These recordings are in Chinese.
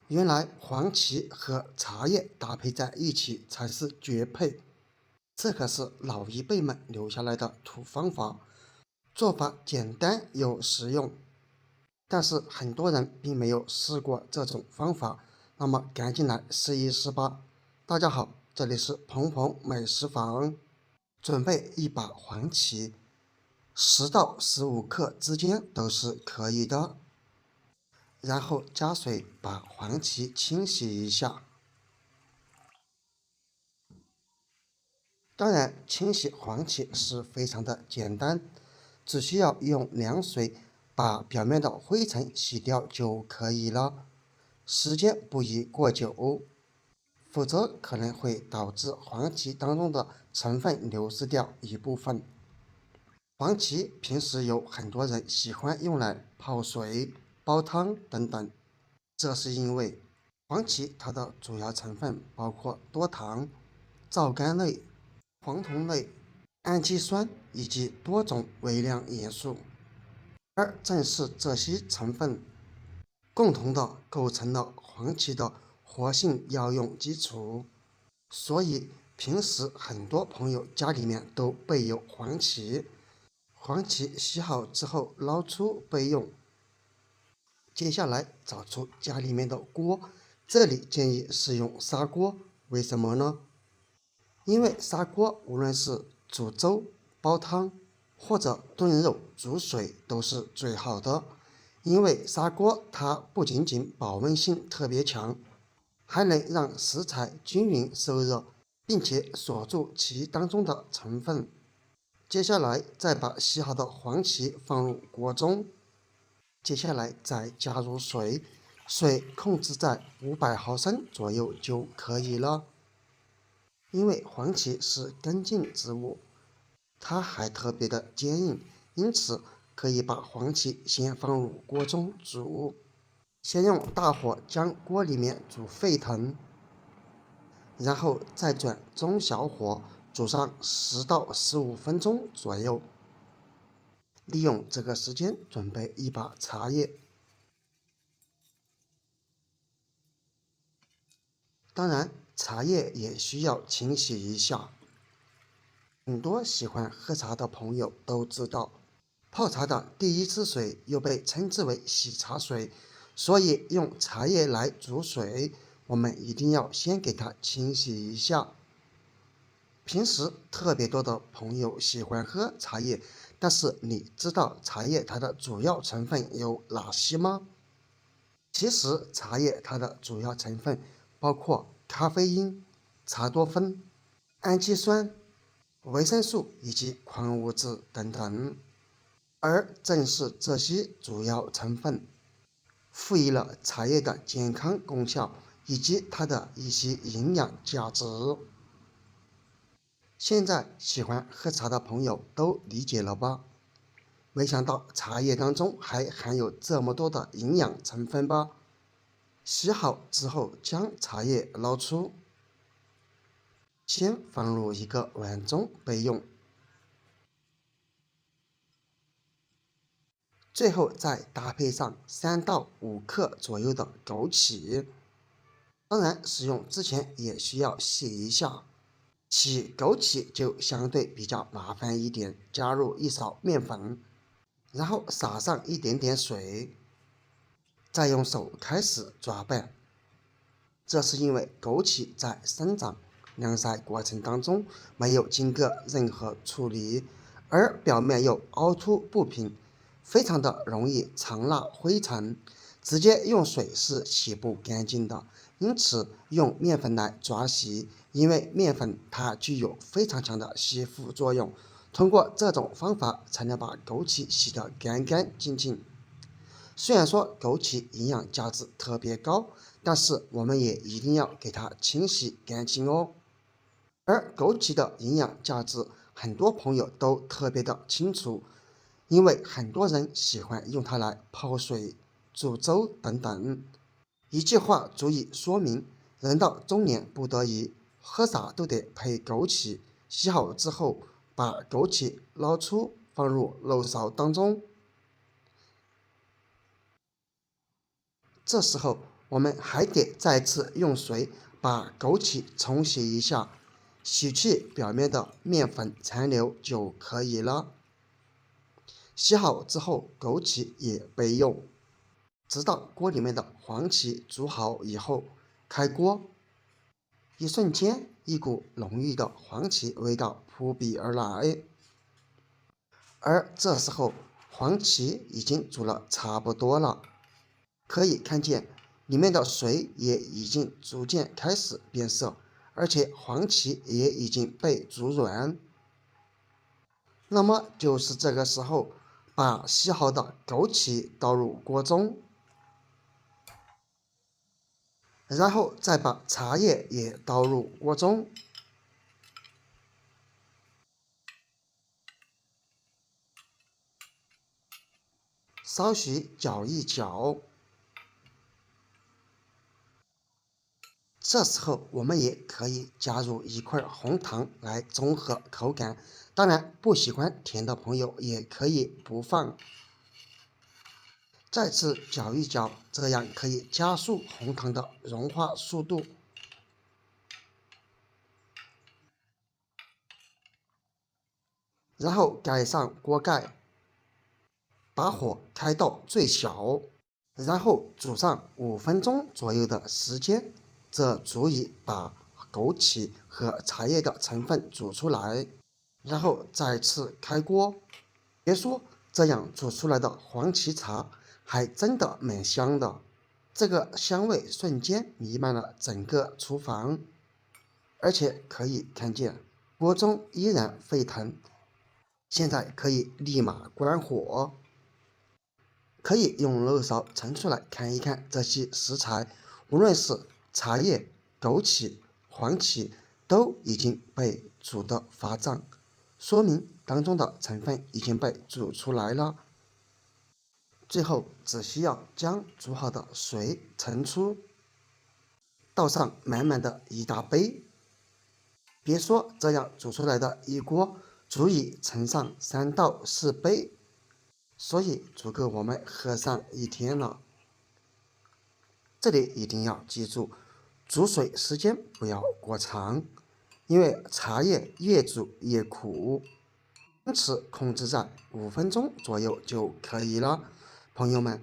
原来黄芪和茶叶搭配在一起才是绝配，这可是老一辈们留下来的土方法，做法简单又实用。但是很多人并没有试过这种方法，那么赶紧来试一试吧。大家好，这里是鹏鹏美食房，准备一把黄芪10到15克之间都是可以的。然后加水把黄芪清洗一下。当然，清洗黄芪是非常的简单，只需要用凉水把表面的灰尘洗掉就可以了。时间不宜过久，否则可能会导致黄芪当中的成分流失掉一部分。黄芪平时有很多人喜欢用来泡水、煲汤等等，这是因为黄芪它的主要成分包括多糖、皂苷类、黄酮类、氨基酸以及多种微量元素，而正是这些成分共同的构成了黄芪的活性药用基础。所以平时很多朋友家里面都备有黄芪，黄芪洗好之后捞出备用。接下来找出家里面的锅，这里建议是用砂锅，为什么呢？因为砂锅无论是煮粥、煲汤或者炖肉、煮水都是最好的。因为砂锅它不仅仅保温性特别强，还能让食材均匀受热，并且锁住其当中的成分。接下来再把洗好的黄芪放入锅中，接下来再加入水，水控制在500毫升左右就可以了。因为黄芪是根茎植物，它还特别的坚硬，因此可以把黄芪先放入锅中煮，先用大火将锅里面煮沸腾，然后再转中小火煮上10到15分钟左右。利用这个时间准备一把茶叶，当然茶叶也需要清洗一下。很多喜欢喝茶的朋友都知道，泡茶的第一次水又被称之为洗茶水，所以用茶叶来煮水，我们一定要先给它清洗一下。平时特别多的朋友喜欢喝茶叶，但是你知道茶叶它的主要成分有哪些吗？其实茶叶它的主要成分包括咖啡因、茶多酚、氨基酸、维生素以及矿物质等等，而正是这些主要成分赋予了茶叶的健康功效以及它的一些营养价值。现在喜欢喝茶的朋友都理解了吧？没想到茶叶当中还含有这么多的营养成分吧？洗好之后将茶叶捞出，先放入一个碗中备用，最后再搭配上3到5克左右的枸杞。当然使用之前也需要洗一下，洗枸杞就相对比较麻烦一点，加入一勺面粉，然后撒上一点点水，再用手开始抓拌。这是因为枸杞在生长、晾晒过程当中没有经过任何处理，而表面又凹凸不平，非常的容易藏纳灰尘，直接用水是洗不干净的。因此用面粉来抓洗，因为面粉它具有非常强的吸附作用，通过这种方法才能把枸杞洗得干干净净。虽然说枸杞营养价值特别高，但是我们也一定要给它清洗干净哦。而枸杞的营养价值，很多朋友都特别的清楚，因为很多人喜欢用它来泡水、煮粥等等。一句话足以说明，人到中年不得已，喝啥都得配枸杞。洗好之后，把枸杞捞出，放入漏勺当中。这时候我们还得再次用水把枸杞冲洗一下，洗去表面的面粉残留就可以了。洗好之后，枸杞也备用。直到锅里面的黄芪煮好以后，开锅，一瞬间，一股浓郁的黄芪味道扑鼻而来。而这时候，黄芪已经煮了差不多了，可以看见里面的水也已经逐渐开始变色，而且黄芪也已经被煮软。那么就是这个时候，把洗好的枸杞倒入锅中，然后再把茶叶也倒入锅中，稍许搅一搅。这时候我们也可以加入一块红糖来中和口感，当然不喜欢甜的朋友也可以不放。再次搅一搅，这样可以加速红糖的融化速度。然后盖上锅盖，把火开到最小，然后煮上5分钟左右的时间，这足以把枸杞和茶叶的成分煮出来。然后再次开锅，别说这样煮出来的黄芪茶还真的蛮香的，这个香味瞬间弥漫了整个厨房，而且可以看见锅中依然沸腾。现在可以立马关火，可以用漏勺盛出来看一看这些食材，无论是茶叶、枸杞、黄芪，都已经被煮得发胀，说明当中的成分已经被煮出来了。最后只需要将煮好的水盛出，倒上满满的一大杯。别说这样煮出来的一锅足以盛上3到4杯，所以足够我们喝上一天了。这里一定要记住，煮水时间不要过长，因为茶叶越煮越苦，因此控制在5分钟左右就可以了。朋友们，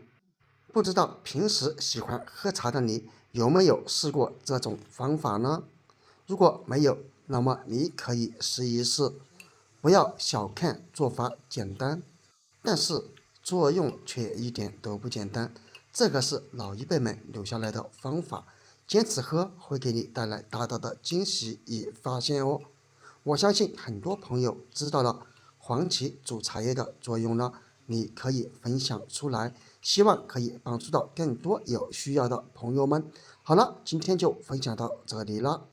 不知道平时喜欢喝茶的你有没有试过这种方法呢？如果没有，那么你可以试一试。不要小看做法简单，但是作用却一点都不简单。这个是老一辈们留下来的方法，坚持喝会给你带来大大的惊喜与发现哦。我相信很多朋友知道了黄芪煮茶叶的作用了，你可以分享出来，希望可以帮助到更多有需要的朋友们。好了，今天就分享到这里了。